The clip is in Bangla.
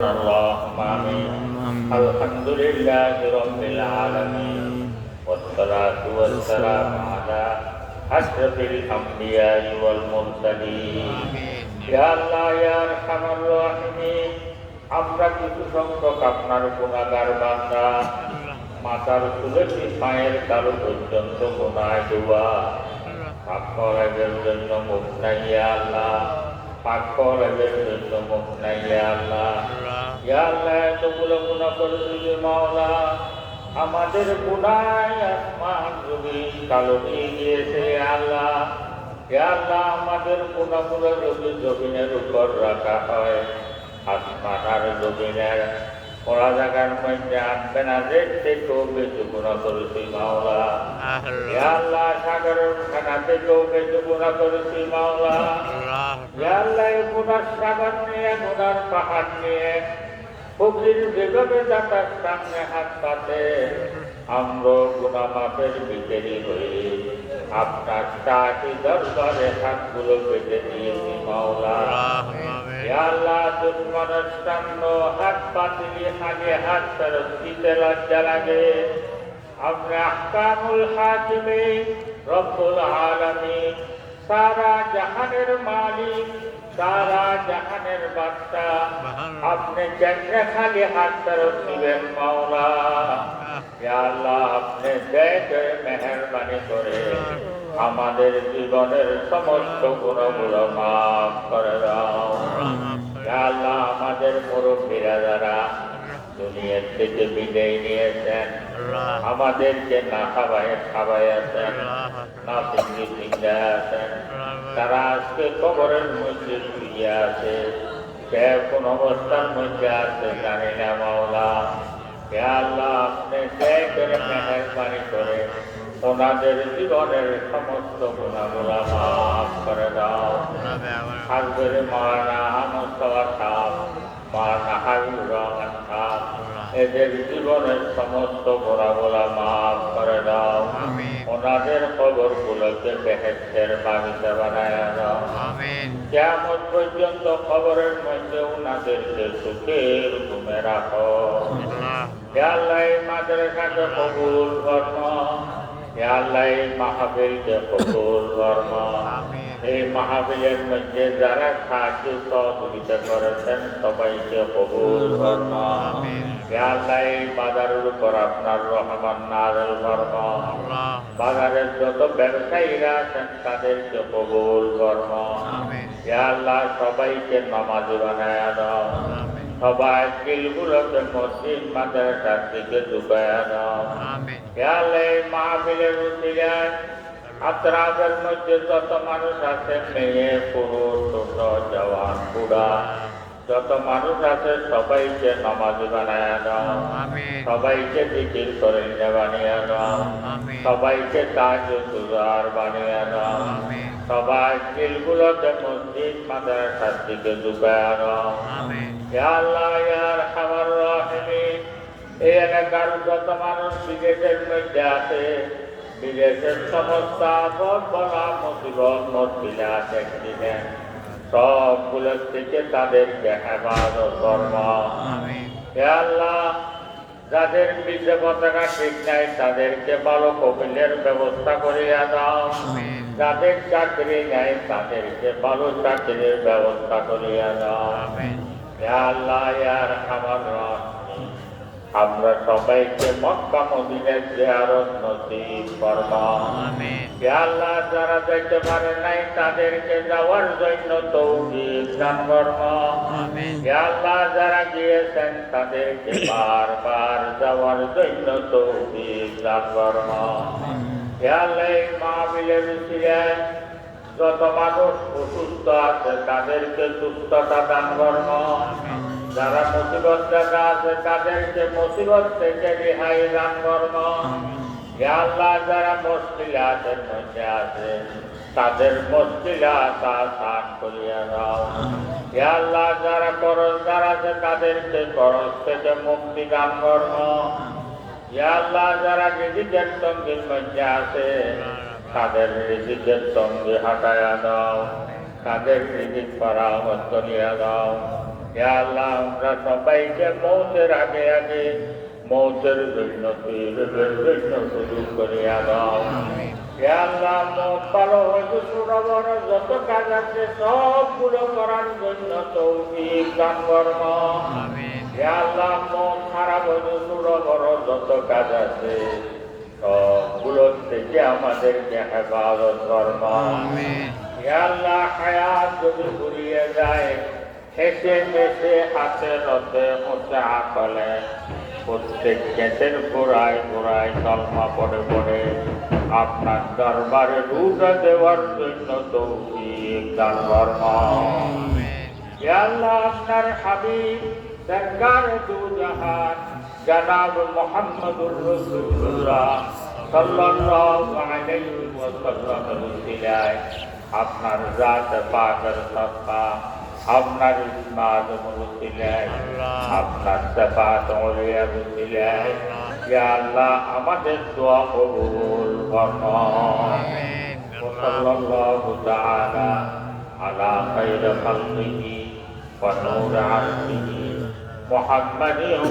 اللهم آمين الحمد لله رب العالمين والصلاة والسلام على أشرف الأنبياء والمرسلين يا الله يا أرحم الراحمين আমরা কিছু সংখ্যক আপনার গুনাহগার বান্দা মাতার তুলসী মায়ের তালু পর্যন্ত গুনাহ দুয়া পাপ করার জন্য মুখ নাই আল্লাহ পাক করার জন্য মুখ নাই আল্লাহ ইয়া আল্লাহ এতগুলো গুনাহ করেছি মাওলা আমাদের গুনাহ আসমান জমিন কালো হয়ে গিয়েছে আল্লাহ ইয়া আল্লাহ আমাদের গুনাহগুলো যদি জমিনের উপর রাখা হয় আসমান আর জমিনের পড়া জায়গার মধ্যে আনবে না দেখতে কেউ বেশি গুণা করেছি মাওলা ইয়া আল্লাহ সাগরের খানাতে কেউ বেশি গুণা করেছি মাওলা ইয়া আল্লাহ গুনার সাগর নিয়ে গুনার পাহাড় নিয়ে ফকির বেগমে দাতার সামনে হাত পাতে আমরা গুনাহ মাপের ভিতরে হয়ে আপনার শাহী দরবারে হাতগুলো পেতে দিয়েছি মাওলা ইয়া আল্লাহ দুশ্মনের সামনে হাত পাতিনি আগে হাত ফেরত দিতে লজ্জা লাগে আপনি আহকামুল হাকিমিন রব্বুল আলামিন সারা জাহানের মালিক সারা জাহানের বাদশা আপনি কেমনে খালি হাত ফেরত দিবেন মাওলা ইয়া আল্লাহ আপনি দয়া মেহেরবানি করে আমাদের জীবনের সমস্ত গুনাহগুলো মাফ করে দাও ইয়া আল্লাহ আমাদের মুরব্বীরা যারা দুনিয়ার থেকে বিদায় নিয়েছেন আমাদেরকে না খাওয়াইয়াছেন না পিন্ডি আছেন তারা আজকে কবরের মধ্যে শুয়ে আছে সে কোন অবস্থার মধ্যে আছে জানি না মাওলা ইয়া আল্লাহ আপনি দয়া করে মেহেরবানি করে ওনাদের জীবনের সমস্ত গুনাহগুলো মাফ করে দাও হাজরে মাওলানা মুস্তাফা সাহেব মাওলানা হাবিবুর রহমান সাহেব এদের জীবনের সমস্ত গুনাহগুলো মাফ করে দাও ওনাদের কবরগুলোকে বেহেশতের বাগিচা বানায় দাও কিয়ামত পর্যন্ত কবরের মধ্যে ওনাদেরকে সুখের ঘুমে রাখো ইয়া আল্লাহ এই মাদ্রাসাকে কবুল করো ইয়া আল্লাহ এই মাহফিলকে কবুল করো এই মাহফিলের মধ্যে যারা সাহায্য সহযোগিতা করেছেন সবাইকে কবুল করো ইয়া আল্লাহ এই বাজারের উপর আপনার রহমান নাযিল করো বাজারের যত ব্যবসায়ীরা আছেন তাদেরকে কবুল করো ইয়া আল্লাহ সবাইকে নামাজি বানায় দাও সবাই দিলগুলোকে মসজিদ মাদ্রাসার দিকে ঢুকায় দাও ইয়া আল্লাহ এই মাহফিলের উসিলায় আত্রাফের মধ্যে যত মানুষ আছে মেয়ে পুরুষ ছোট জওয়ান বুড়া যত মানুষ আছে সবাইকে নামাজি বানায় দাও সবাইকে জিকির করে বানিয়ে দাও সবাইকে তাহাজ্জুদ বানিয়ে দাও সবাই দিলগুলোকে মসজিদ মাদ্রাসার দিকে ঢুকায় দাও ইয়া আল্লাহ ইয়া আরহামার রাহিমিন এই এলাকার যত মানুষ বিদেশের মধ্যে আছে বিদেশের সমস্ত আপদ বলা মুসিবত মুশকিলা অ্যাক্সিডেন্ট সবগুলোর থেকে তাদেরকে হেফাজত করো হে আল্লাহ যাদের বিজে পতাকা ঠিক নাই তাদেরকে ভালো কপিলের ব্যবস্থা করিয়া দাও যাদের চাকরি নাই তাদেরকে ভালো চাকরির ব্যবস্থা করিয়া দাও হে আল্লাহ ইয়া আরহামার রাহিমিন আমরা সবাইকে মক্কা মদিনার জিয়ারত নসিব ফরমা হে আল্লাহ যারা যাইতে পারে নাই তাদেরকে যাওয়ার জন্য তৌফিক দান ফরমা হে আল্লাহ যারা গিয়েছেন তাদেরকে বারবার যাওয়ার জন্য তৌফিক দান ফরমা হে আল্লাহ এই মাহফিলের উসিলায় যত মানুষ অসুস্থ আছে তাদেরকে সুস্থতা দান ফরমা যারা মুসিবত জায়গা আছে তাদেরকে মুসিবত থেকে রেহাই দান করো ইয়া আল্লাহ যারা মুশকিলাতের মধ্যে আছে তাদের মুশকিলাত আসান করিয়া দাও ইয়া আল্লাহ যারা কর্জদার আছে তাদেরকে কর্জ থেকে মুক্তি দান করো ইয়া আল্লাহ যারা রিজিকের তঙ্গির মধ্যে আছে তাদের রিজিকের তঙ্গি হটায়া দাও তাদের রিজিক পরামত করিয়া দাও ইয়া আল্লাহ আমরা সবাইকে মৌতের আগে আগে মৌতের জন্য তৈরির জন্য সুযোগ করিয়া দাও ইয়া আল্লাহ মৌত ভালো হয়তো ছোট বড় যত কাজ আছে সবগুলো করার জন্য তৌফিক দান করব ইয়া আল্লাহ মৌত খারাপ হয়তো ছোট বড় যত কাজ আছে সবগুলো থেকে আমাদেরকে হেফাজত করব ইয়া আল্লাহ হায়াত যদি ঘুরিয়ে যায় হেসে মেসে হাতে রথে মোচা আকলে প্রত্যেক ক্ষেতের গোড়ায় গোড়ায় কলমা পড়ে পড়ে আপনার দরবারে রুটা দেওয়ার জন্য তৌফিক দান করুন ইয়া আল্লাহ আপনার হাবিব সরকার দু জাহান জনাব মুহাম্মদুর রাসূলুল্লাহ সাল্লাল্লাহু আলাইহি ওয়াসাল্লামের উসিলায় আপনার জাত পাকের সদকা আপনার ইসমাত মুসিলায় আপনার সাফাত ওলিয়া মুসিলায় ইয়া আল্লাহ আমাদের দোয়া কবুল করুন আমিন সাল্লাল্লাহু তাআলা আলা খায়রি খালকিহি ওয়া নূরি আরশিহি মুহাম্মাদিন